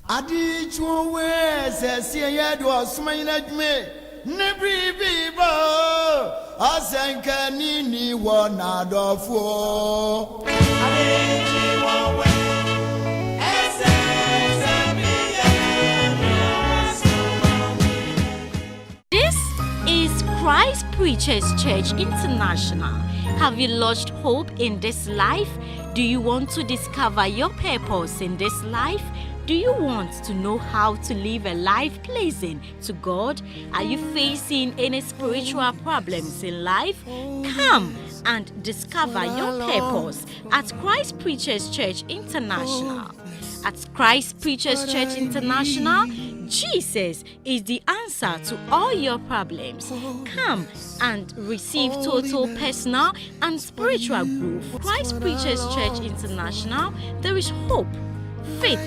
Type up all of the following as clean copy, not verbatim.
Adi chwe se siye do smaina jme nebri bibo asenka nini wona dofo. This is Christ Preachers Church International. Have you lost hope in this life? Do you want to discover your purpose in this life? Do you want to know how to live a life pleasing to God? Are you facing any spiritual problems in life? Come and discover your purpose at Christ Preachers Church International. At Christ Preachers Church International, Jesus is the answer to all your problems. Come and receive total personal and spiritual growth. Christ Preachers Church International, there is hope, faith,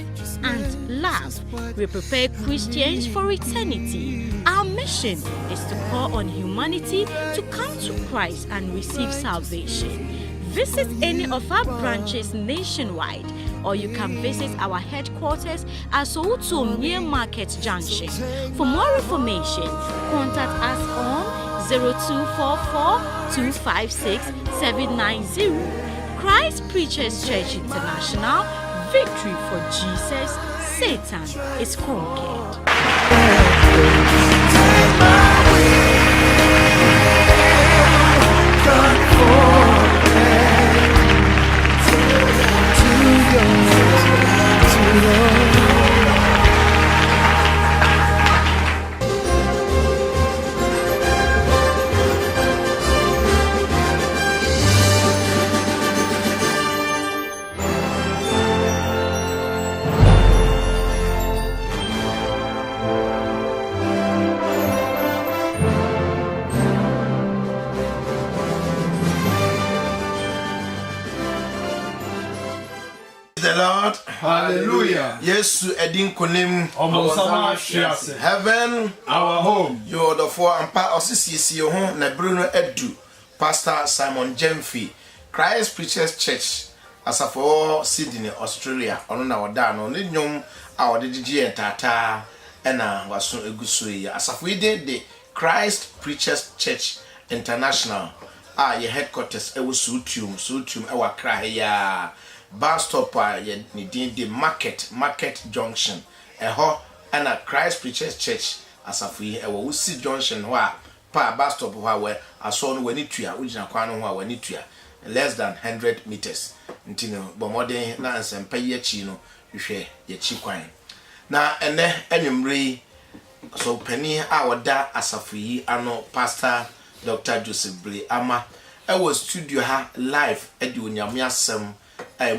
and love. We prepare Christians for eternity. Our mission is to call on humanity to come to Christ and receive salvation. Visit any of our branches nationwide, or you can visit our headquarters at Soutum near Market Junction. For more information, contact us on 0244 256 790. Christ Preachers Church International. Victory for Jesus. Satan is conquered. The Lord, hallelujah. Yes, Edin Kunim, heaven, our home. You're the four and part of CCC, your home, na Bruno Edu, Pastor Simon Jemfi, Christ Preachers Church, as for Sydney, Australia, on our down on the young, our DG and Tata, and was soon a good sway. As we did the Christ Preachers Church International, your headquarters, it was Sutum, our cry, bus stop the market junction ho and a Christ Preachers Church as a free we see junction wa pa bus stop where I saw no wani tua ujina kwano ho wani tua less than 100 meters ntino bomode na nsempa ye chi no hwe ye chi kwan na ene enwumre so pani a woda asafuyi ano Pastor Dr. Joseph Bray Ama was studio ha live edi onyame asem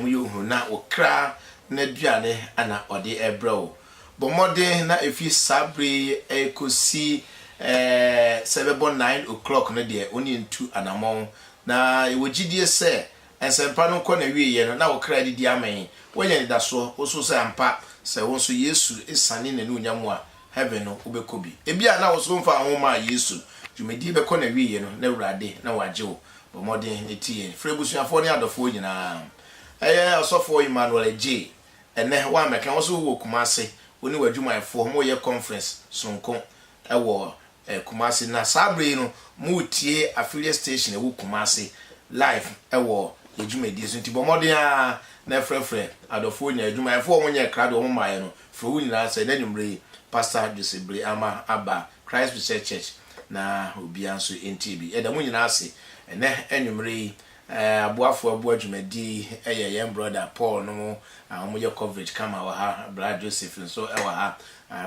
muyu na okra na duane ana ode ebro bomode na efi sabre ekosi 7-9 o'clock na de oni ntu anamon na ewogidie se ensempa no ko na wiye no na okra didi amen wonya da so oso se ampa se wonso Yesu esane na nunyamo a heaven no obekobi ebia na woso mfa ahoma Yesu jumedi be ko na wiye no na urade na wajewo bomode netie frebusuafo ne adofo nyina Osofo Emmanuel J. Ene wa meka wo so wo Kumase oni wadwumayefo mo ye conference sonko ewo Kumase na sabre no mu tie affiliate station ewo Kumase live ewo ejumedi so nti bomode a na frefre adofo nya ejwumayefo mo nya krado mo maye no fro wu nyina se na nwumre Pastor Joseph Bray Ama aba Christ Preachers Church na obianso NTB eda mo nyina ase ene enwumre abuafo adwumadi yem brother Paul no amoye coverage kama wa ha brother Joseph so e wa ha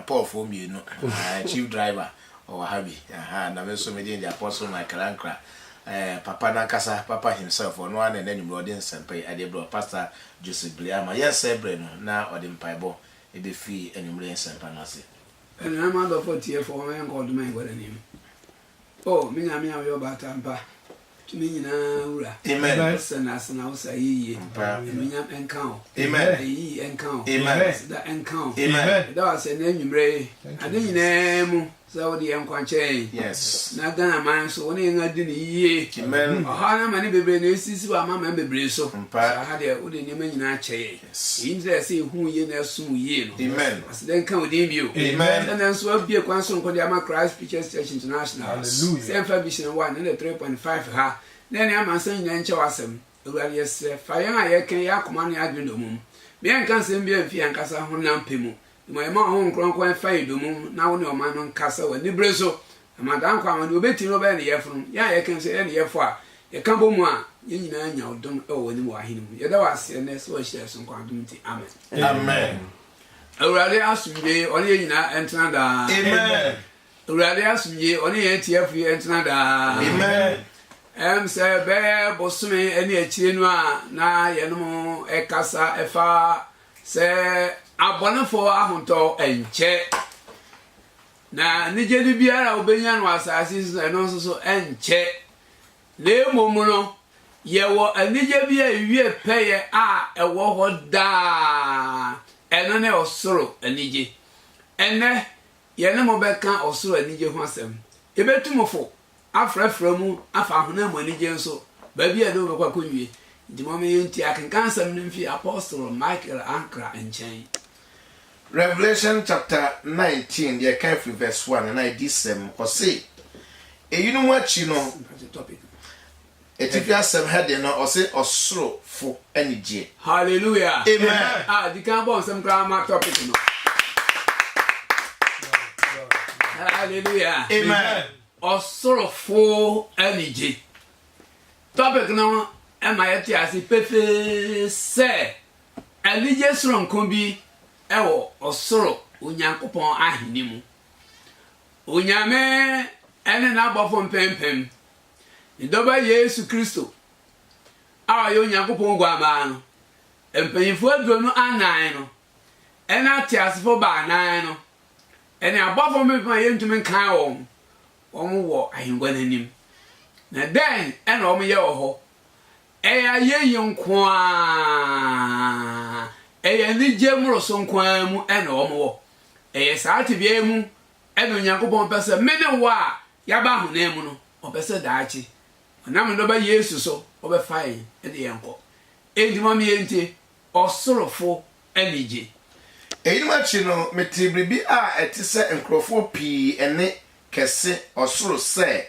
Paul for me no chief driver o ha bi na me so me the apostle Michael Ankra papa nankasa papa himself ono an na nyum ode nsempe ade bro Pastor Joseph Bray Ama yes ebre no na ode mpaibo e be fi enumre nsempa na se and I'm out of 40 for my God my God name oh me nyame ayo batampa Amen. Asana usa yi. Amen. Encount. Amen. Yi encount. Amen. That encount. Amen. That was a name you bray. I didn't name So the Yankwanche. Yes. Nagana man, so only in a dinner ye. Amen. Hana many baby, this is what my member Briso. Pa. I had a wood in your man in chair. Yes. In there, say who ye never soon ye. Amen. As then come with you. Amen. And then so be a constant called Yama Christ Preachers Church International. Hallelujah. Same Fabian 1 and 3.5 her. Then I'm saying, Yancho Awesome. Yes, Fire, I can Yakumani Adminum. Me can send me a fee and Casa Honam Pimu. My mom cronk and fire do moon, now no man on Casa and Nibreso. And Madame Common will bet you over any year from. Yeah, I can say any year for. A campo moi, you know, don't owe any more him. Yet I was and that's what she has some quantity. Amen. Amen. Already asked me, only in Antanada. Amen. Already asked me, only ATF Antanada. Amen. Say, bear, Bosumi, any chinua, na yano, a casa, a fa, say, a bonafo, a hunto, and che. Na Nijeli Biara Obenian was assist and also and che. Le momono, ye were a Nijabia, ye pay a war da, and an or sorrow, a Niji. And ne, Yanamo Becca or so a Nija Hansem. A betumofo. After from after him when he so, baby, I don't know what could be. The moment I can cancel him for Apostle Michael Ankara and Chain. Revelation chapter 19, the account from verse 1, and I did some or say, you know what you know, The topic. if you have some head, you know, or say, or slow for any J. Hallelujah. Amen. The camp some grammar topic. Hallelujah. Amen. Or sorrowful energy. Topic no, am I at Yasi Pepe say, and the yes from Kumbi, or sorrow, Unyakopon Ahinimu. Unyame, and an above from Pempem. The double Yesu Christo. Our Unyakopon Guamano, and paying for Bruno Anino, and not Tias for Banano, and above from my intimate cow. Omo wo ahengwa nanim na den ena omo ye ho ye nko a ni jemro so nko mu ena omo wo saati bia mu ena Onyankopon pese mene wo a ya ba hu na mu no opese daachi onam ndo ba Yesu so obefa yi e de yenko edimo mi enti osorofo enije Eyimachi no metribribi a etise enkrofo pii ene kese osoro se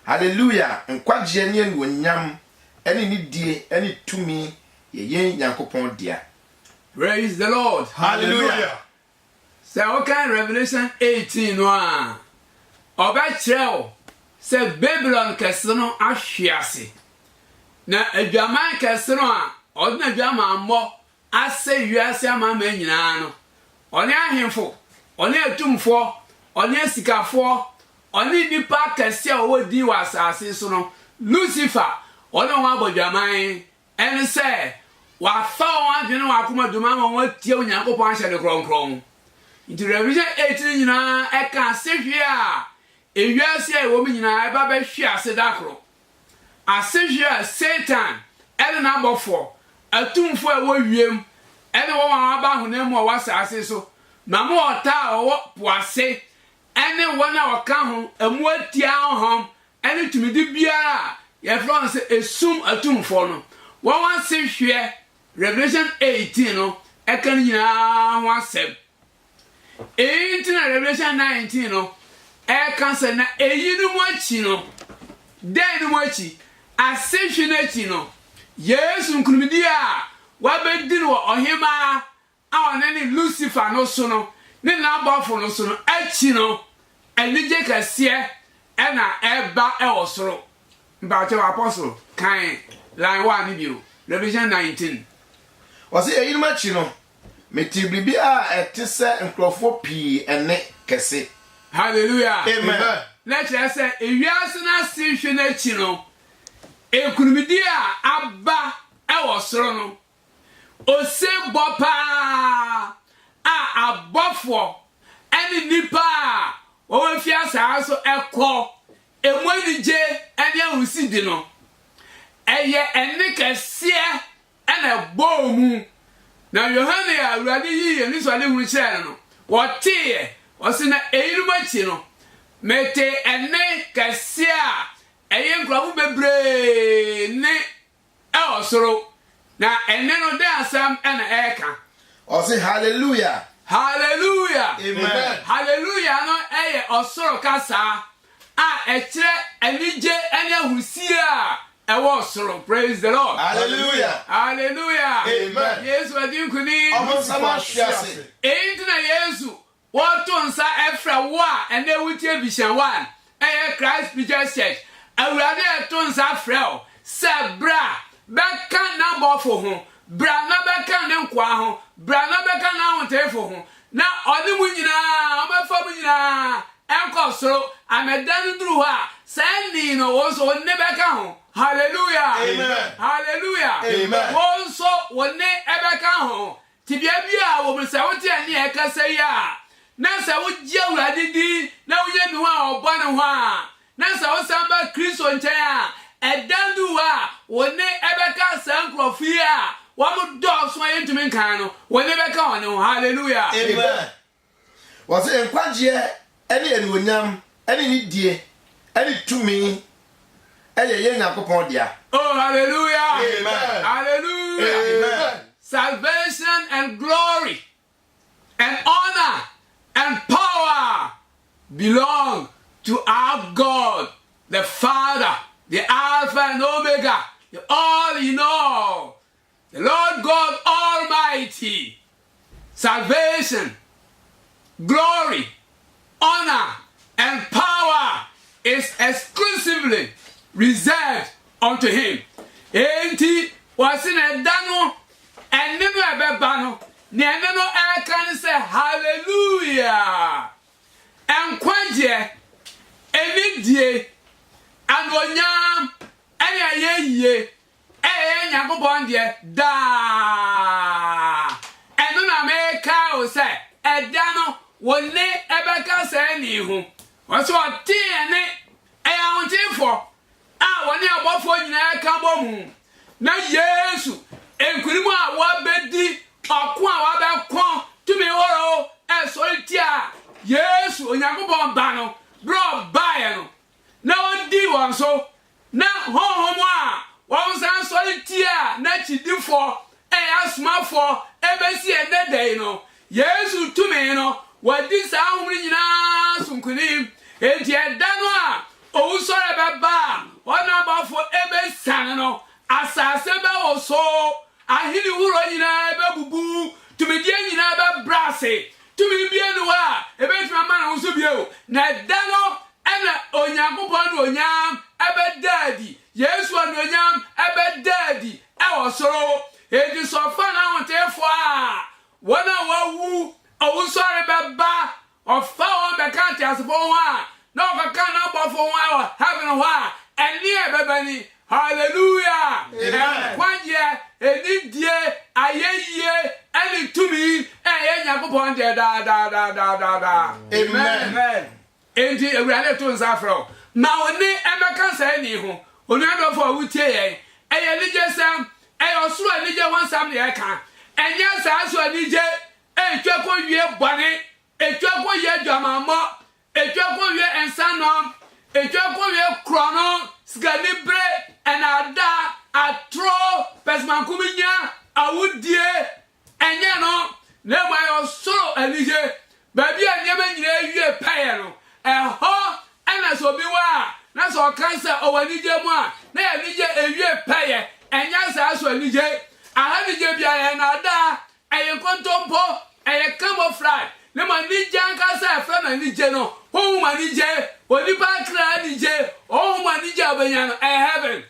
hallelujah nkwagye ne wonyam ene ni die ene tumi ye Nyankopon dia. Praise the Lord. Hallelujah. So okay, Revelation 18 no a oba kireo se Babylon kese no ahwease na adwaman kese no a odna adwaman mo ase wiase amama nyina no one ahemfo one atumfo one sikafo one nipa kese a wodi wasase so no Lucifer one wa bodwaman en se wa fa wa dwene wa kuma duma ma wa tie Onyankopon ahye de kronkron into Revelation 18 nyina e ka sehwe a ewiase a wo nyina e ba ba hwe ase dakro asehwe a Satan ele na abofo atumfo a wo wiem ele wo wa ba honam a wasase so na mo ota wo poase ene wona waka ho amu atia ho ene tumidi bia ye France esum atumfo no wo wa sehwe Revelation 18 no e kan nyina ho asem na Revelation 19 no e kan se na eyinu mo achi no den mo achi asehwe na achi no Yesu nkunumidi a wabedi no ohima a onene Lucifer no so no ne na abafo no so no achi no enije kase e na eba e osoro mbache apostle kan line 1 bio Revelation 19 Wasi eyimachi no metribribi a etise enkrofo pii ene kese. Hallelujah. Amen. Let's say ewiase na sihwe na achi no ekunumidi a aba e osoro no ose bopa a abofo eni nipa o wa fi asa so ekọ emwanije eni ahusidi no eye eni kese ena bomu na Yohane ya urade yi eni so ale huru kire no wotie o se na eyirumachi no mete ene kasia eye nkrofo bebre ne osoro na ene no de asam ena eka o say hallelujah hallelujah amen hallelujah no eye osoro kasa a ekire enije ene ahusia ewo osoro praise the Lord hallelujah hallelujah amen Yesu adinkuni omo sama hwiase entina Yesu woto nsa efra wo a ene wutie bishan wan eye Christ Preachers Church awurade eto nsa frɛ sebra beka na bofo ho bra na beka ne nkwa ho bra na beka na hontefo ho na ode mu nyina obefa mu nyina enko soro amedan duru ho a sani no wo so ne beka ho hallelujah amen hallelujah amen wo so wonne ebeka ho tibia bia wo brisa wote ani ekasa ya na sa wo gye awurade di na wo ye nu a obo ne ho a na sa wo samba Kristo nchen a edandu wa wonne ebeka sankrofie a wo mo do so ayentumi nkan no wonne beka wonne ho hallelujah amen was enkwagye ene enuonyam ene ni die ene tumi eye ye Nyankopon dia oh hallelujah amen hallelujah amen salvation and glory and honor and power belong to our God, the Father, the Alpha and Omega, the all in all, the Lord God Almighty. Salvation, glory, honor, and power is exclusively reserved unto Him. Enti wasin edano enenu ebebano ne enenu ekan say hallelujah. Enkwagye enidie anonyam ene ayeye Nyankopon de da enu na meka o say edano wonne ebeka say ni hu waso ti ene ahontifo a wonne abofo nyina ka bomu na Yesu enkurimu a wabedi okko a wabekon tumi horo esoritia Yesu Onyankopon ba no bro bae no na odi won so na honhom a won san solitia na chidifo asmafo ebesi ededei no Yesu tumi no wadi sa ahumri nyina sunkunim enti eda no a owusore beba ona bafo ebesan no asase be oso ahini wuro nyina bebubu tumi die nyina be brase tumi bie no a ebetuma ma na so bie o na dano ena Onyankopon no onyam ebedadi Yesu no onyam ebedadi e osoro edi sofa na hontefo a wona wawu owusore beba ofa o be kanti asfo ho a na okaka na bofo ho a heaven ho a eni ebebani hallelujah amen kwanje enidie ayeye eni tumi Nyankopon de da amen enti ewurade to nsafro na oni emeka sai ni ho oni adofo awutie ye eye nije sam eye osuro nije wansam ne eka enya sa so nije etweko wie bone etweko ye dwamamo etweko wie ensanom etweko wie krono skanibre enada atro pesmankuminya awudie enya no ne ma osoro anije baby anyama nyina wie paye no eho ena so bi wa na so cancer owanije mu a na ya nije ewie paye enya sa so anije aha nije bia ya na da eye kontompo eye camouflage ne ma nije anka sa fa na nije no ho ma nije onipa kra nije ho ma nije abanya no heaven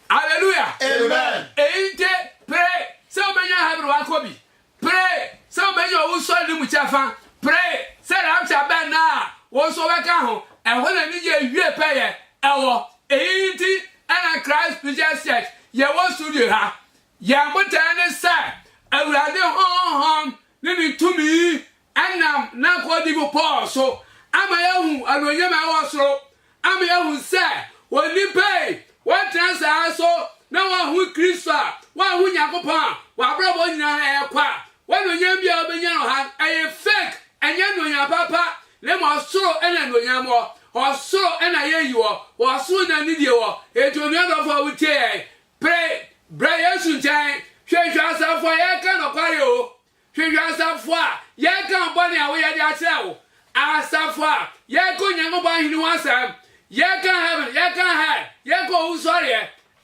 hallelujah amen ente pray so obanya heaven wa kobi pray so obanya wo so ni mu chafa pray say rapture ben na wo so weka ho eho na nije wie peye ewo enti ana Christ Preachers Church ye wo studio ha ya mutane sa awurade honhom ni tumi anam na ko di bo Paul so ama yahu anonya ma wo so ama yahu sa woni pay what transa so na wa hu Kristo wa hu Nyankopon wa brabo nyina ekwa wa no nya bia obenya no ha fake enya no nya papa le mo soro ena no nya mo osoro ena ye yiwo osoro na ni die wo eto nua do fo wutie pray bra yesu ntan hwehwe asafo ye ka no kware o hwehwe asafo a ye ka bone a wo ye de akere wo asafo a ye ko nyango ba hini wasam ye ka heaven ye ka hell ye ko usori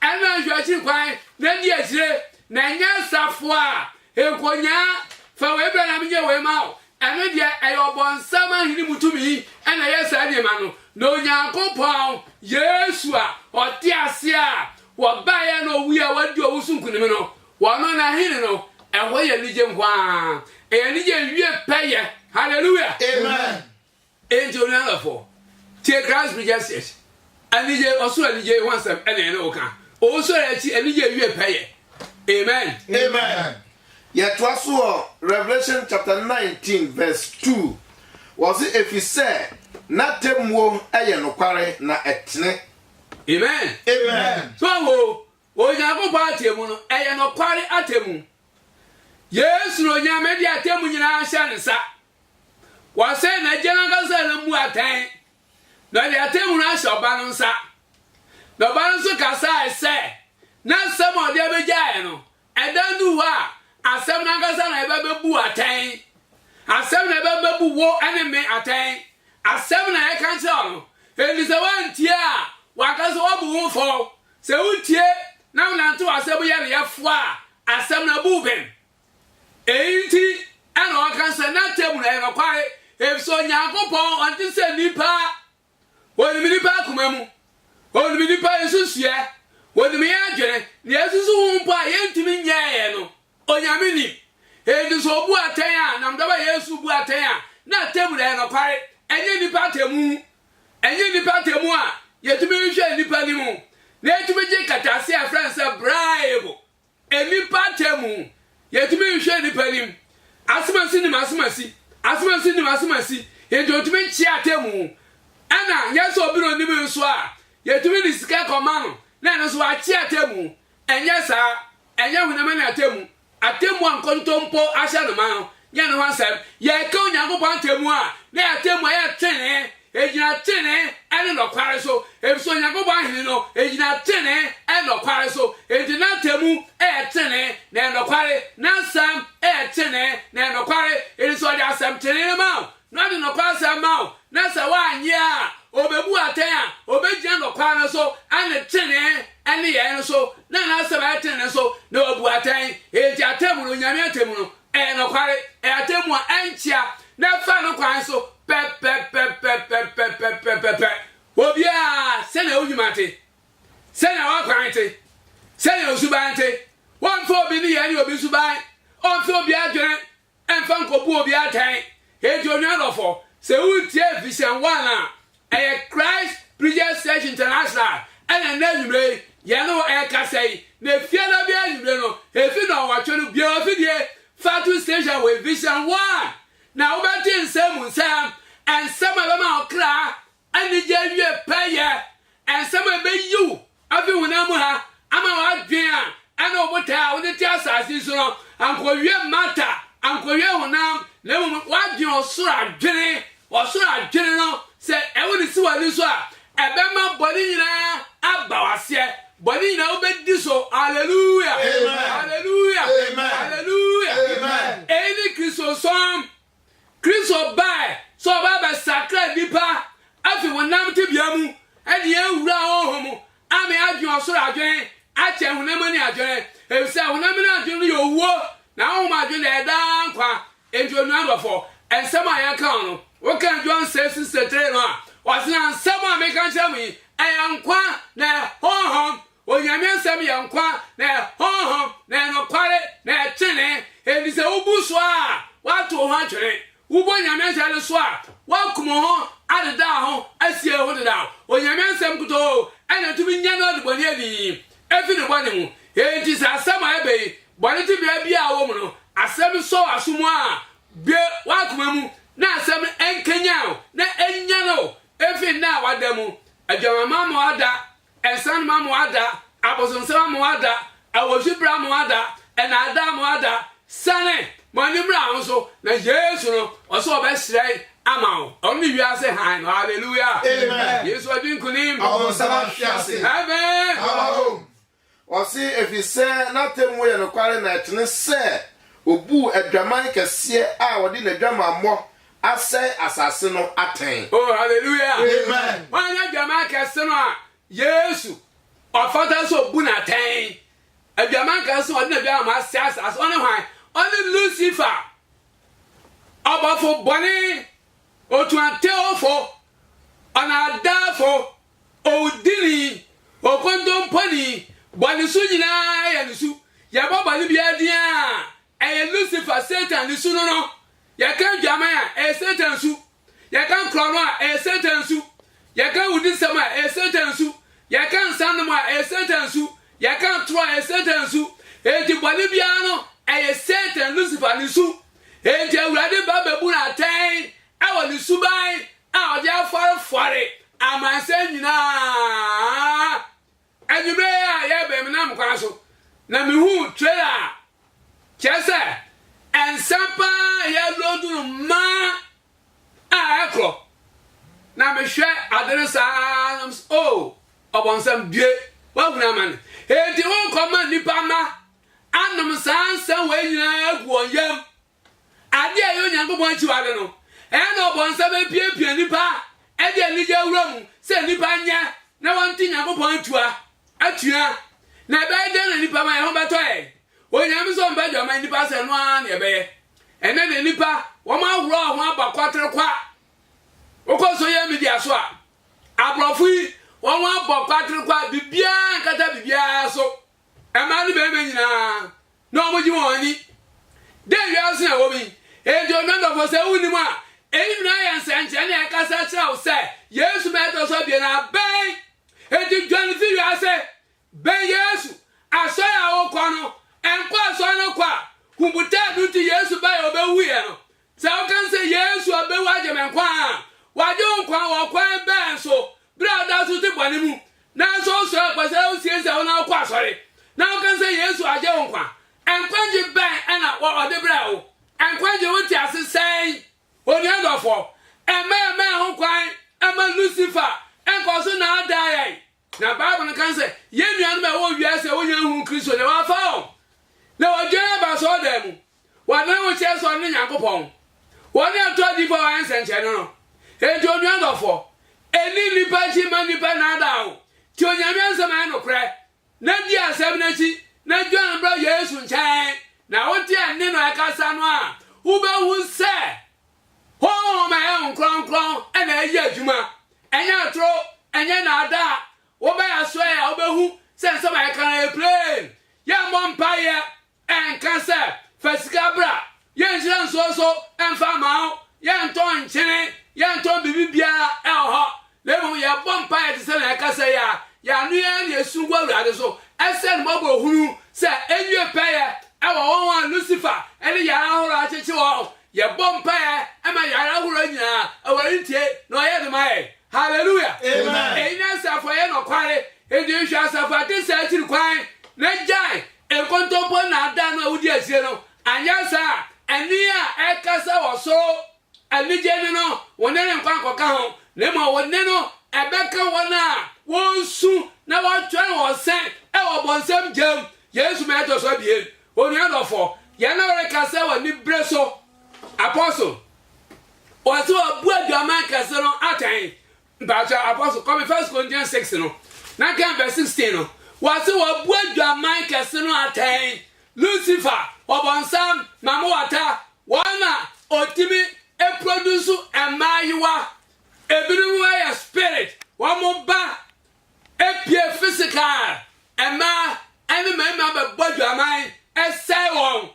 ena hwe akiri kwan na di akire na nya asafo a ekonya fa we bra na menye we ma o eno de eyobon sama hini mutumi ena ye sa de ma no no nyankopon yesu a oti ase a wo ba ye no wi a wadi owusunkunim no wono na hini no eho ye nije nkwa e nije wie peye hallelujah Amen. Angel number 4 tie Christ Preachers Church anije osoro anije wansam ene ne oka osoro achi anije wie peye amen Amen. Yet was Revelation chapter 19 verse 2 was it if he said na temwo eye no kware na etne. amen Amen. so wo onyankopɔ atemu no eye no kware atemu yesu no nyame de atemu nyina ahya ne sa wase na jena kasa na mu atan na de atemu na ahya oba no nsa na oba no so kasa ese na samo de abejae no edandu wa asem na kasa na ebe bebu atan asem na ebe bebu wo eneme atan asem na e kan tell no elisa wantie a wakasa wabu wo fo se utie na unantu asem ye ya fo a asem na bu ben enti ana wakansa na temu na e kware efso nyankopon onti se nipa woni nipa kumamu woni nipa esusua woni me adwene ne esusu hu mpo a yentimi nyae no onyame ni edi so bu atan a na mdaba yesu bu atan a na temu na e kware enye nipa temu a yetumi hwe nipa ni mu na etumi je katase a france bribe enipa temu yetumi hwe nipa ni mu asimasi ejo tumi chi atemu ana yeso obiro ni bi so a yetumi ni sika komano na no so a chi atemu enye sa enye hunama na atemu ankontompo ahya no ma no ye no hansem ye ka onyankopon atemu a na atemu aye tene ejina tene ene no kware so ebiso onyankopon hini no ejina tene ene no kware so ejina atemu tene na no kware na sam tene na no kware eriso de asem tene ma na de no kware sam ma na sa wa anye a obebu atan a obejina no kware so ane tene ene ye no so na sa tene so na obu atan eji atemu no nyame atemu no no kware atemu a enchia na fa no kwan so pe obia sena onyumate sena wakwante sena osubante won fo bi ni ye ni obi suban on fo obi adwene emfa nkobu obi atan eji onyanofo se utie vision 1 a Christ Preachers Church International and na nyumre ye no e kasai na fie na bia nyumre no efi na watwenu bia ofidie fatu station with vision 1 na obati nsem nsam ensem abema okra ani je wie peye ensem ebe yu afi hunam ha ama wadwen a ana obota woni ti asasi so no ankowie mata ankowie hunam na mu wadwen osoro adwene no se ewoni si wani so a ebema boni nyina aba wase boni nyina obedi so hallelujah amen hallelujah amen hallelujah amen eni Kristo bai so baba sakra dipa afi wonam te biamu ade ewura ohom ame adwen osoro adwen ache hunam ni adwen efisa hunam ni adwen yo wo na ohom adwen na eda nkwa enjo nu adofo ensem ayan kan no wo kan John 6:63 no a wasina ensem a me kan chami ayankwa na ohom onyame ensem yankwa na ohom na no kware na tene endise ubuso a watu ho atwere ubo nyame nsele so a wakumo ho adeda ho asie ho deda onyame nsem kuto ena tumi nya no de boni adi efi ne boni mu enti sa sama ebe boni ti bia a wo mu no asem so asumo a be wakuma mu na asem enkenya na enya no efi na wadamu adwamama mo ada ensan ma mo ada abosonsa mo ada awohwibra mo ada ena ada mo ada sane Money brown so, na Jesus no, or so best right, amount. Only you are saying, hallelujah. Amen. Yes, what do you claim? Amen. Or see if you say nothing more than a quarter and say, Ubu a German can see our dinner drama more. I say, assassino attain. Oh, hallelujah. Amen. Why not German Cassino? Yes, or father so bunatain. A German Castle on the German says as only Lucifer. About for Bonnie or to a tail for on a da for oh dilly or condom pony, Bonnie Sujina and Su Yababa Libia dia and Lucifer Satan is soon no. Yakan Jamaya a Satan su Yakan Crona a Satan su Yakan Udisama a Satan su Yakan Sanama a Satan su Yakan try a Satan su Eti Boliviano a Satan Lucifer Nisu Eti Radi Bababuna Tain our Nisubai our dear for it am I saying na and you may have a Nam Castle Namihu trailer Chesa and Sampa Yellow Ma Acro. Now, me share address arms. Oh, upon some dear. Well, man, hey, the old command Nipama and the San somewhere in a young. I dare you, young boy, you I don't know. And upon some Pia Nipa, and the little room, say Nipanya. No one thing I go point to her. At you, now, by then, Nipa my home at way. When I'm so bad, your mind pass and one, and then the nipper, 1 mile raw, 1 about quarter quack. Of course, so yeah, media swap. I brought free 1 about quarter quack, the beer, Cata Bibia, so. And my baby now. No, what you want it? Then you are saying, woman, and your number was a woman. Even I am saying, I can't say, yes, matters of being a bang. And you join the video, I say, bang, yes, I say, our corner. And qua so no qua, who would tell you to yes by obey wheel. So I can say yes to obey Wajem and Qua. Why don't Qua or Qua ban so? Brother to the Banimu. Now so sir, but I don't see us on our qua, sorry. Now I can say yes to Ajon Qua. And when you ban and what the brow. And when you would just say, what the other for? And man who cry, and man Lucifer, and cause now die. Now Bible can say, Yemi and my own yes, a woman who Christian never found. Now, I just saw them. What now was just on the Yankopon? What I told you for answer, General. And you're not for any liberty money panada. To your man of crack. Nadia 70, Nadia brought years from China. Now, what dear Nina Casanwa, who will say, oh, my own crown, and a year, Juma, and your throat, and your nada. What may I swear, over who says some I can play? Young vampire. And cancer, Fescabra, young so and Fama, young Ton Chene, young Tom Bibia, El Lemon, ya vampire to sell a Casaya, ya near Suwa, so I said Mobile who said, and you pay our own Lucifer, and the Yara Chicho, ya vampire, and my Yara Urania, our Intia, no other my. Hallelujah. Amen. And answer for no quiet, and you shall suffer this certain quiet, not giant. E kontopo na da na udi asie no anya sa eni a ekasa wo so ani je no wonene nkwa nkoka ho na ma wonene no ebeka wona wonsu na wo twa wo sen e wo bonsam jam Yesu me to so bie oni adofo ye na wore kasa wa ni breso apostle o so abu adwama kasa no atan bacha apostle come 1 Corinthians 6 no na kan verse 16 no wasi wa buadwa man kese no atain Lucifer obonsam mamwata wana otimi e produce emayiwa ebiru wa spirit wa mo ba e pie physical ema ene mema be buadwa man e sai won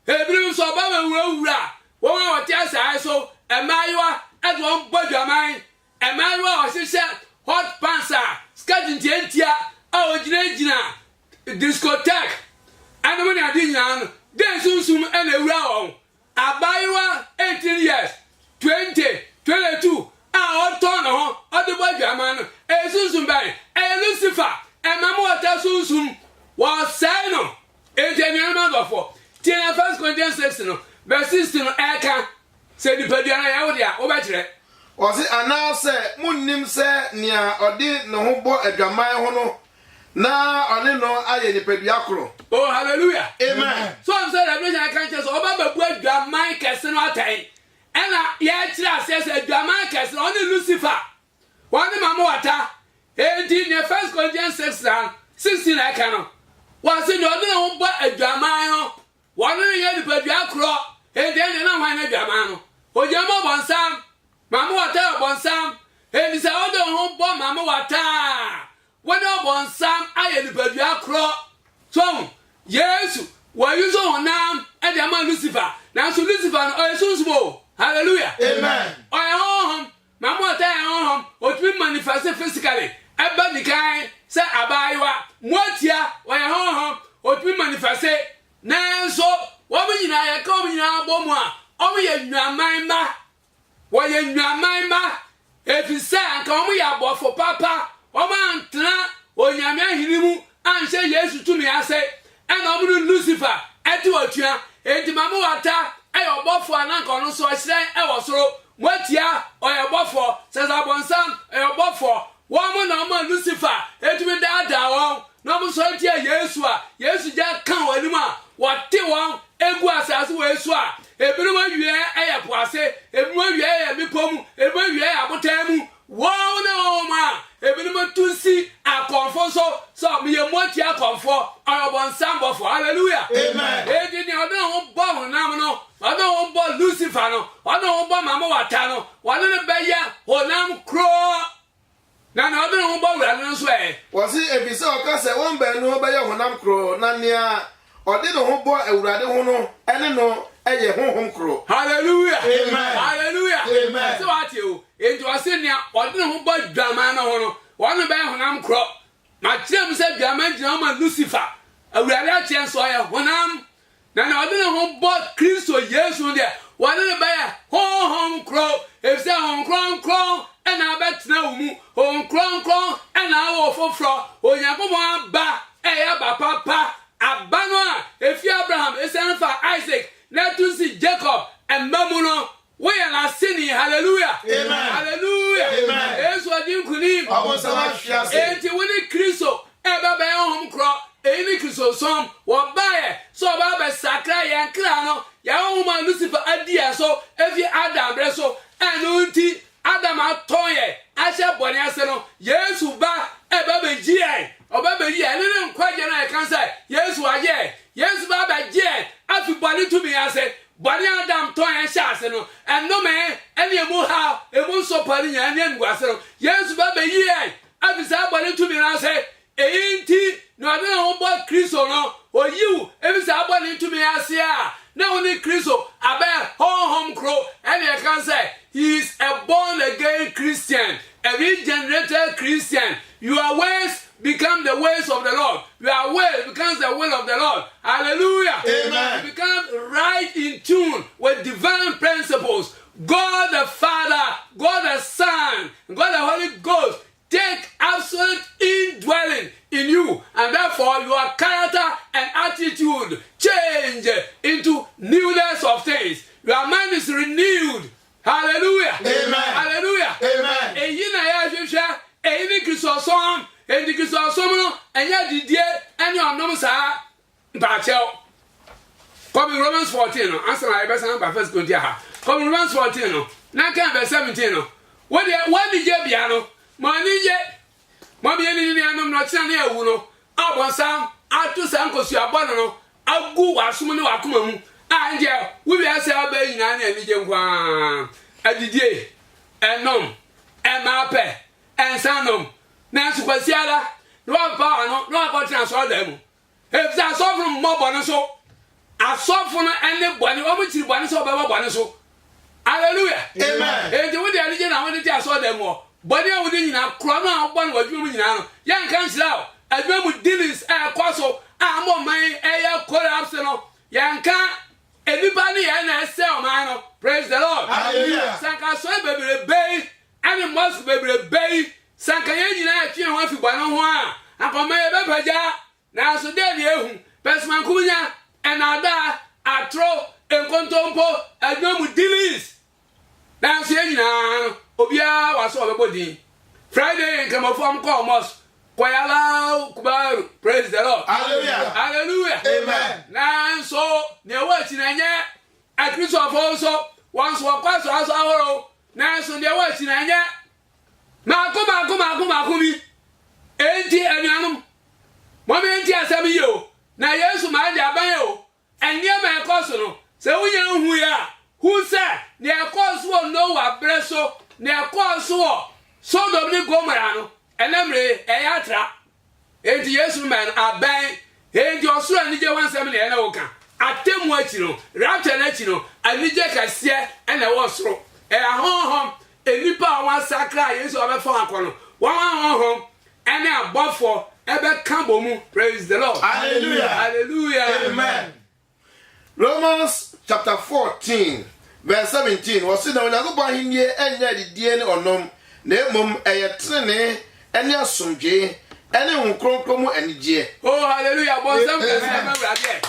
ebiru so ba wura won wa ti asai so emayiwa e do buadwa man emayiwa o sise hot pansa skadin tientia a ojina discotheque and when I didn't then soon and a row abayiwa 18 years 20 22 a turn on the boy man e soon by e Lucifer e mamota soon was sign no e genuine man of 1 Corinthians 6 no verse 16 no eka se nipadua na ya wo dia wo ba kire ɔse anaasɛ munnim sɛ nea ɔde ne ho bɔ adwaman ho no na ɔne no ayɛ nipadua koro. Oh hallelujah. Amen. So I'm saying Revelation I can't just oba babu adwaman kese no atai ɛna ya kire ase sɛ adwaman kese no ɔne Lucifer wɔne mama wata enti ne 1 Corinthians 6:16 eka no wɔse ne ɔde ne ho bɔ adwaman no wɔne ne yɛ nipadua koro enti ɛne na hwan na adwaman no ojama bonsam mama wata bonsam enti sɛ ɔde ho bɔ mama wata wɔde bonsam ayɛ nipadua koro so Yesu wa yuzo honam ede ama Lucifer na so Lucifer no oyesunsumo hallelujah amen oyehom mama ota yehom otumi manifest physically eba dikan se abayiwa motia oyehom otumi manifest na so wo nyina ye ka wo nyina abomu a o ye nwaman ma wo ye nwaman ma efisa anka wo ye abofo papa wo ma ntena onyame ahinimu anhye Yesu tumi ase and I'm Lucifer, at you, and Mamma Wata, I bought for an uncle, so I say, I was so, what ya, or I bought for, says I want some, I bought for, woman, no Lucifer, and to me that down, no so Yesua, yes, just come with him, what they want, and was as well, Swa, everyone you are, I was everyone you are, me pom, everyone you are, about them, wow, no, ma. Everyone to see a comfort so me a much ya comfort I want some for hallelujah amen I don't want no I don't want Lucifer no I don't want mama watano one of the beya honam crow na I don't want no swear was it if so ka say one be no beya honam kro na nea ɔde ne ho bɔ awurade ho no ɛne no ɛyɛ honhom kro hallelujah amen hallelujah amen so what you into asenia ɔde ne ho bɔ dwama na ho no one be honam kro ma kyerɛ m sɛ dwama gyina ma Lucifer awurade akyɛ so ɔyɛ honam na ɔde ne ho bɔ Kristo Yesu de one be honhom kro if say honhom kro ɛna abɛtena wo mu honhom kro ɛna awɔ foforo onyankopɔn aba ɛyɛ ba papa abano a efi Abraham esenfa Isaac na to see Jacob and mamuno we na sini hallelujah amen hallelujah amen Yesu adin kunim abosama hwiase enti woni Kristo eba be hom kro eni Kristo som wo bae so ba be sakra yen kra no ya hom Lucifer adia so efi Adam bre so enu nti Adam atoye ahye bone ase no Yesu ba eba be gie oba be ye ne nkwaje na e kan say Yesu aye Yesu ba be gie afi bone to me ase bone Adam ton e hye ase no eno me ene emu ha emu so pari nya ne nguase no Yesu ba be ye afi sa bone to me ase einti no ade ho bo Kristo no oyiwu ebi sa bone to me ase a na oni Kristo abe honhom kro ene e kan say he is a born again Christian, a regenerated Christian. Your ways become the ways of the Lord. Your way becomes the will of the Lord. Hallelujah. Amen. You become right in tune with divine principles. God the Father, God the Son, God the Holy Ghost take absolute indwelling in you, and therefore your character and attitude change into newness of things. Your mind is renewed. Hallelujah. Amen. Hallelujah. Amen. Eyi na ya hwehwe, eyi ni Kristosom, eyi Kristosom no, enya didie, ene onom saa mpachel. Come in Romans 14 no, answer na ebesa na 1 Corinthians ha. Come in Romans 14 no, na kan verse 17 no. What the je bia no, mo ni je. Mo bi ni anom no kina na ewu no. Abonsam atu san kosu abon no, agu wasum ne wakoma mu. Anje we be ase aba nyina na anije nkwa adidie enom emape ensanom na sukwasiala no ba no akọtena so da mu if that so from mobo no so asofo no ene bone o mu chiri bone so ba bone so hallelujah amen enti we dey anije na we dey aso da mu bone a we dey nyina kro no bone wadwum mu nyina no yan kan sira adwum dealings kwaso a mo man eya collapse no yan kan anybody na sell man, praise the Lord. Hallelujah. Sanka so bebre bay, and must bebre bay. Sanka ye nyina atwe ho afi bwana ho a. Akoma ye bepaja. Na so de ne ehu. Pesman kunya enada atro enkontompo adwamu dilis na so nyina obia waso obebodi Friday nkamafo call mos koyala kubaru praise the Lord hallelujah hallelujah amen na so ne wati na nye akristo afo so once wakwaso aso ahoro na so ne wati na nye na akoma bi enti anuanum mo me enti asem yo na Yesu ma ndi aban yo enie ma ekoso no se wunya hu ya hu se ne ekoso no wa breso ne ekoso Sodom ni Gomorrah no enemre eyatra enti Yesu man aban enti osuro ni je wansem ne na woka atemu achi no rapture na achi no anije kase ena wo soro ahonhom enipa wa sakra Yesu obefa akono wa ahonhom ene abofo ebe kambo mu praise the Lord hallelujah hallelujah amen Romans chapter 14 verse 17 was said na go ba hinye enya didie ne onom na emom eyetrene ene asomdwe ene hunkronkro mu anigye oh hallelujah bonsam kase na brade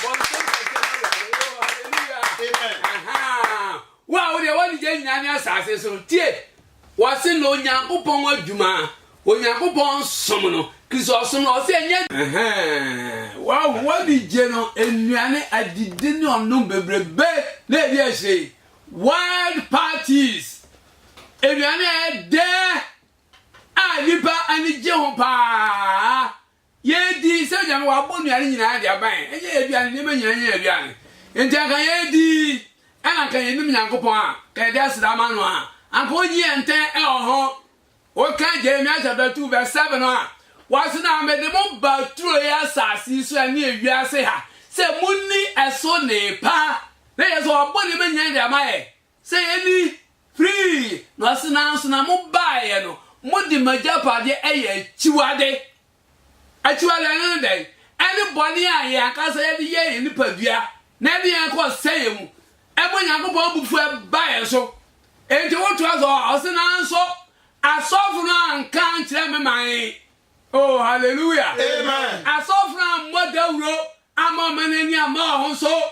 bonsam kase na brade oh hallelujah amen wa de woni je nyane asase so tie wase no nyankopon adwuma onyankopon som no kristo som no se enye wa woni je no enuane adide ne onum bebrebe na ebi ehye wild parties enuane de nipa ani je ho pa yedi se jame wa bonuane nyina de aban enye eduane ne manyina nya eduane enti aka yedi ana kan yenim nyankopon a ka de asrama no a anka oyi enten ho o kan Jeremiah chapter 2 verse 7 no a wasina amede mo baturo ya sasi so ani ewiase ha se munni eso ne pa na yeso oboni manyina de amaye se yeni free no asina so na mo baaye no modi majapade eye chiwade no dey anybody a ya akasa ye de ye ni padua na de yan ko sayem ebo nyankopon bufu baaye so enti wotu aso osina so asofu no anka nkire me man oh hallelujah amen asofu no modawro ama manani ama ho so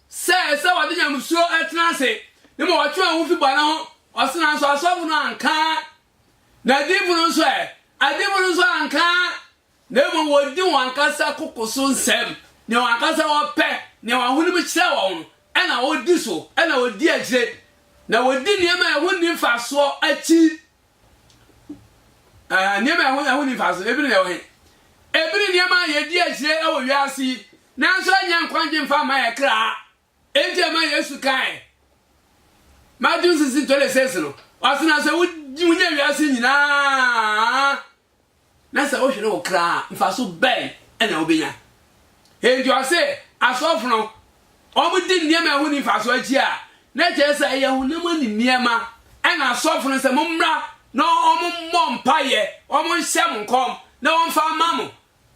se wade nyamsuo etnase ne mo watwe ho fi bana ho osina so asofu no anka na dibu no so anka na mo wodi wankasa kokoso nsem ne wankasa wo pe ne wahunu bi kire wo no na wodi so na wodi agire na wodi niema ehuni faso achi niema ehuni faso ebi ne wo ebiri niema yedi agire e wo wiase na so anya nkwanje mfa ma ya kra enti ma Yesu kai Matthew 16:26 no wasina se wunya wiase nyina na se wo hwere wo kra mfaso ben ena obenya enti o se asofu no omudi niema ehuni faso achi a na chesa ye hunam ni niema ena asofu no se mummra na omummo mpaye omunhyem nkom na omfa mamu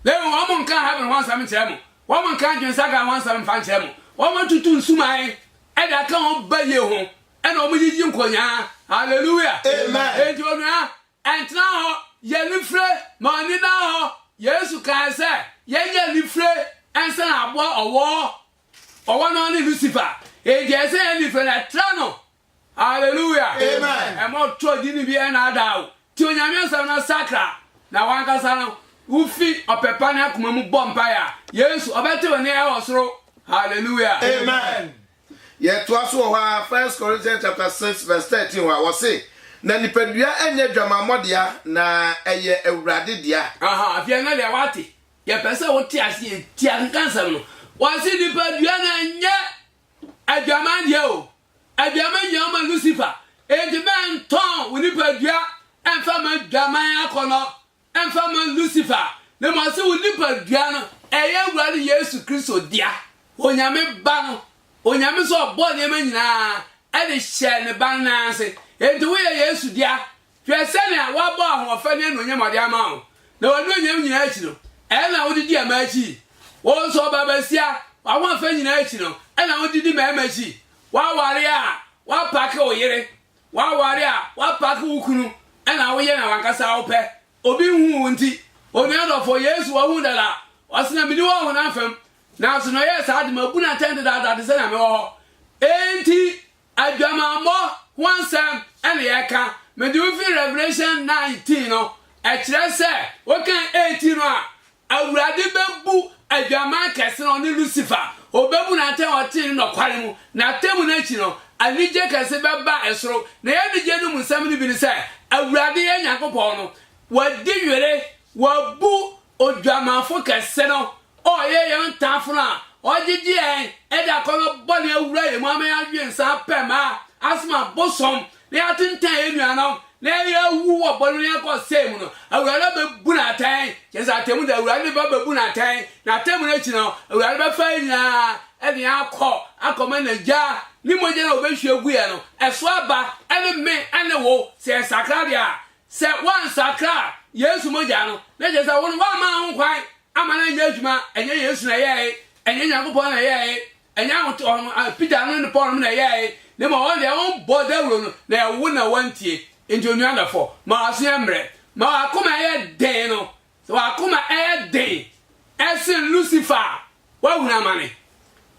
le omun kan have one sam chemu omun kan dwensa kan one sam fan chemu omun tutu nsumai eda kan obaye ho ena omujiji nkonya hallelujah amen enti onua entna ho ye nifre ma ni na ho Yesu kan se ye nifre ensa na abo owo no ni Lucifer enti se ye nifre na trano hallelujah amen emo to di ni bi na dawo ti onyame nsam na sakra na wankasa no ufi opepa na akoma mu bompa ya Yesu obete woni e osoro hallelujah amen ye to aso ho 1 Corinthians chapter 6 verse 13 wa say na nipadua enye dwamamodea na eye ewurade dia afia na le wate ye pese wo ti ase ti ankansam no wase nipadua na enye adwamandea o adwamandea ma Lucifer enti men ton wo nipadua emfa ma dwaman akono emfa ma Lucifer le mo se wo nipadua no eye ewurade Yesu Kristo dia onyame ba no onyame so obo ne ma nyina e de hye ne ba na ase enti wo Yesu dia hwese ne wa bo ahofa ne no nyamade ama o na wo no nyam nyina achi no e na wo didi ama achi wo so babasia wa wo fa nyina achi no e na wo didi ma achi wa ware a wa pake o yire wa ware a wa pake ukunu e na wo ye na wankasa wo pe obi hu nti oni adofo Yesu wo hu dala wasina mini wo hu na fam na so no yes ade mabu na tend that say na me ho enti adwamammo wansam ene yeka me do fi Revelation 19 no e kire se wokan 18 no a awurade bebu adwaman kese no ne Lucifer obebu na ten otin no kware mu na temu na chi no anije kese beba esoro na ye nije no musam ni bi ni se awurade ye Nyankopon no wadi were wabu odwamanfo kese no o ye ye ntafo na ojiji e da kono bole awura ye mu ama ya dwen sa pema asma bosom na atintan enuanom na ye wu wo bole ya ko sem no awurade bebu na tan kesa temu da awurade bebu na tan na temu na chi no awurade be fa nya e de akoma na ja ni moje na obehwe egu ye no eso aba ene me ene wo se sakra dia se wan sakra Yesu moja no na je sa won wa ma ho kwan ama na nya adwuma enye Yesu na ye enye Nyankopon na ye enye Peter no ne Paul na ye ne ma won de won boda wuro no na wo na wantie enti onu adafo ma aso emre ma akoma ye den no so akoma ye den esen Lucifer wa huna mane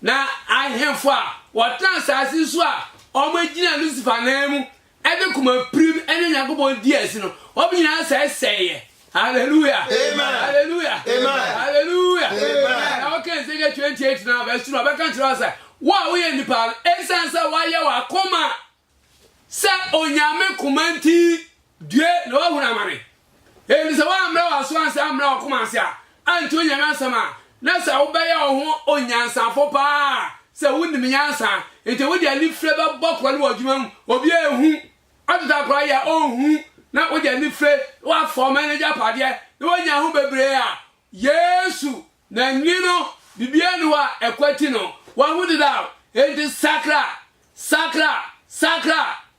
na ahemfo a wotran sase so a omagina Lucifer na mu ede kuma prim ene Nyankopon di asi no obina seye hallelujah amen hallelujah amen hallelujah amen na okay say 28 now verse 2 abeka tira say wa we nipa esansa wa ye wa koma sa onyame kumanti due na wa huna mane e say wa amra wa so ansa amra wa koma sia anti onyame asama na sa wo be ye ho onyansafo pa sa wunim nyansa ente wo dia ni frɛ ba bokwa ne wadwuma mu obi ehu atuta kra ya ohu na wo dia ni frɛ wa for manager pade na wo nya ho bebre a Yesu na nwino bibia no wa ekwati no wa hu dida ente sakra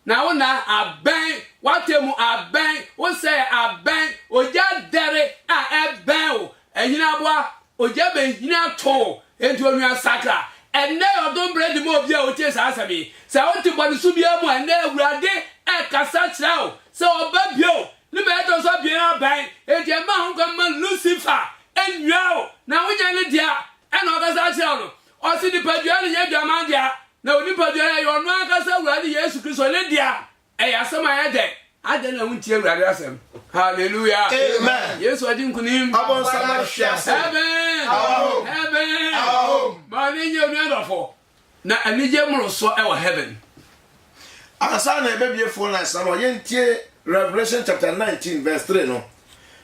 na wo na aben watemu aben wo say aben oja dere a eben o ehina boa oja be hina to ente onua sakra enne odom bread mo bia o tie sa asabi se o ti bodi su bia mu enne awurade e kasa kirao se oba bio ni be to so bia ban enti ma ho kwa Lucifer enwao na wonya ne dia e na o kasa kirao no o si di padua ne nya dwaman dia na oni padua ye ono akasa awurade Yesu Kristo ne dia e ya sama ya de ade na wunti awurade asem hallelujah amen Yesu adi nkunim abon sama hwase amen amen mani nye onu adofo na anije mro so e wa heaven asa na ebebie phone line sama yentie Revelation chapter 19 verse 3 no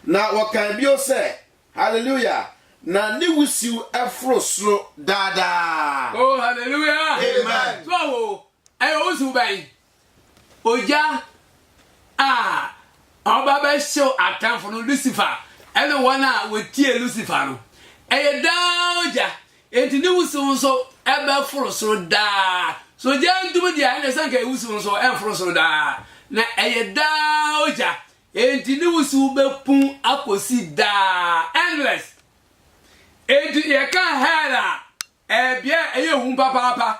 na wakan bio say hallelujah na ni wusiu afro sro dada oh hallelujah amen so ayo wusiu bai oja oba ba show atamfo no Lucifer ene wona wetie Lucifer no eye daoja enti ni wusiu so ebe fro sro da so je ndum dia ene sanka wusiu so en fro sro da na eye daoja enti ni wusiu be pun akosi da endless enti ye kan hela bia eye hu papa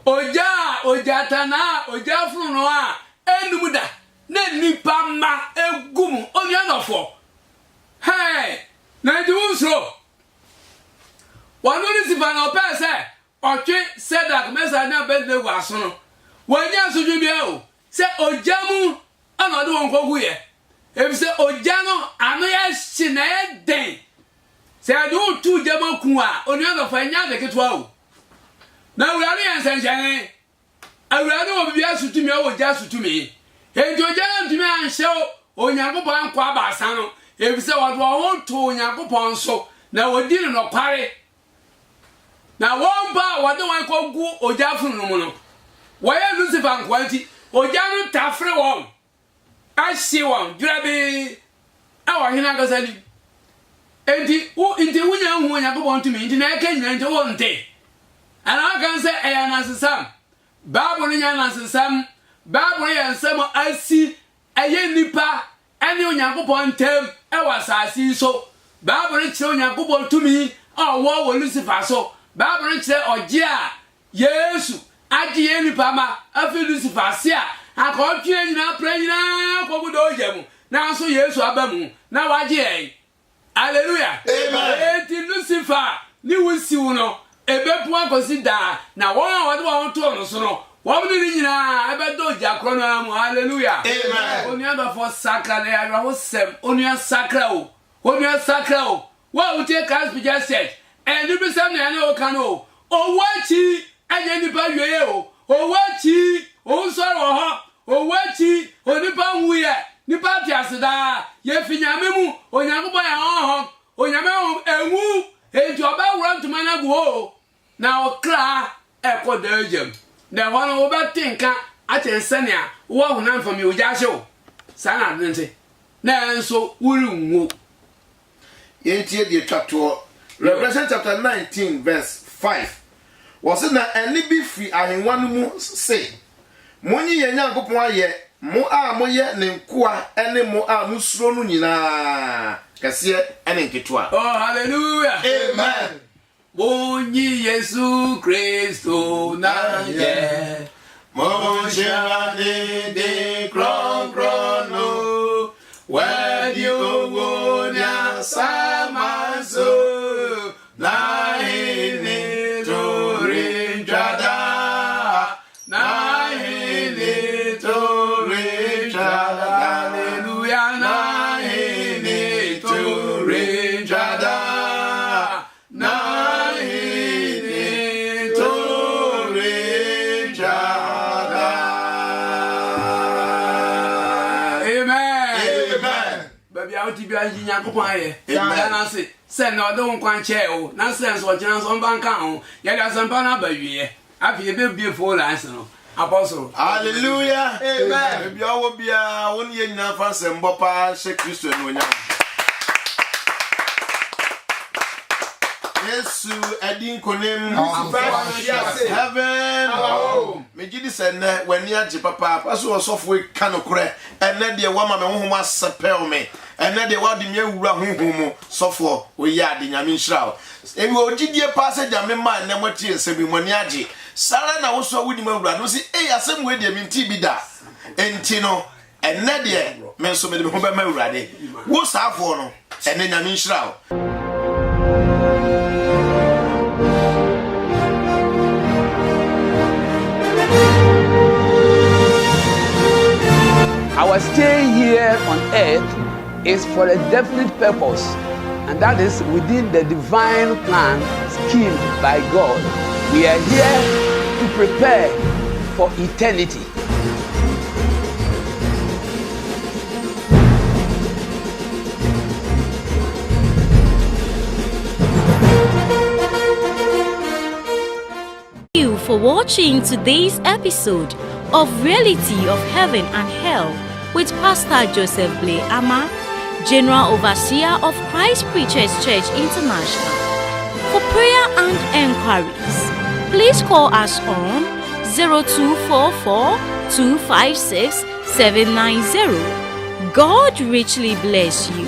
oja tana oja fro no a enum da na nipa ma egum oni anofo hey na di unso wanu ni sifana opese otwe sedak mesa na bedne waso no wanya sojwe bia o se ojamu ana de won kogu ye e se ojano anu ya shina e den se adu tu jama ku a oni anofo anya de ketwa o na wurare yan sanjane awurade wo bibia sutumi o ja sutumi enti ojana ntumi anhye Onyankopon kwa abasa no ebise wado ho to Onyankopon so na wodi no kware na womba wade wan kogu oja funu no mu no waye Lucifer nkwanti oja no tafre won ahye won durabe awo hina gasali enti wunya hu Onyankopon tumi enti na eka nyina enti wonte ana kan se eya nasesam Bible nya nasesam Bible ya nsem asi eye nipa ene Onyankopon tem e wasasi so Bible kire Onyankopon tumi awo wo Lucifer so Bible kire oje a Yesu agi ye nipa ma afi Lucifer sia akotwe nyina pra nyina kogudo ojemu na so Yesu abamu na waje hallelujah amen eti Lucifer ni wusi uno ebe puan consider na won to no so no won ni nyina ebe do ja kro no am hallelujah amen onua do for sacra na ya wo sem onua sacra o wa utie Christ Preachers Church and you be sem na na o kan o wachi enye nipa wiye o wachi o nsoro ho o wachi onipa nwuye nipa tiaseda ye finyame mu onyankopon ya ho onyame enwu eju oba wura ntuma na go na okra ekodajem na hono obatinka atensania wo huna mfam yo jasho sana nte na enso wuri nwu yentie die twato Revelation chapter 19 verse 5 was na eni bi fi ahenwa no mu say monyi ye nyankopon aye mo a moye ne nkoa ene mo a musuro no nyina kase ene nketoa oh hallelujah amen monyi Yesu Kristo na ye mo shema de kron krono wedi owo nya samazo na hini tori jada na hini tori jada hallelujah na hini tori jada na hini tori jada amen baby out bi anyi nyakopon aye na say say no do nkwan che o na sense o chance on banka o ya da sampa na ba wie afi e be beautiful lines no apostle hallelujah amen bia wo bia won ye nyina fa sembo pa she Kristo no nya Yesu edin konem heaven me gidi sene wani age papa paso osofo kanokore ene de wa ma me honhom asepel me ene de wa de me awura honhom sofo we ya de nyame nhyira ebi ogidie passage ame ma ne motie nsemi mani age sara na wo so wudi ma awura no si asem we de mi nti bi da enti no ene de me so me de ho ba ma awura de wo saafo no ene nyame nhyira Our stay here on earth is for a definite purpose, and that is within the divine plan schemed by God. We are here to prepare for eternity. Thank you for watching today's episode of Reality of Heaven and Hell with Pastor Joseph Blay Ama, General Overseer of Christ Preachers Church International. For prayer and enquiries, please call us on 0244 256 790. God richly bless you.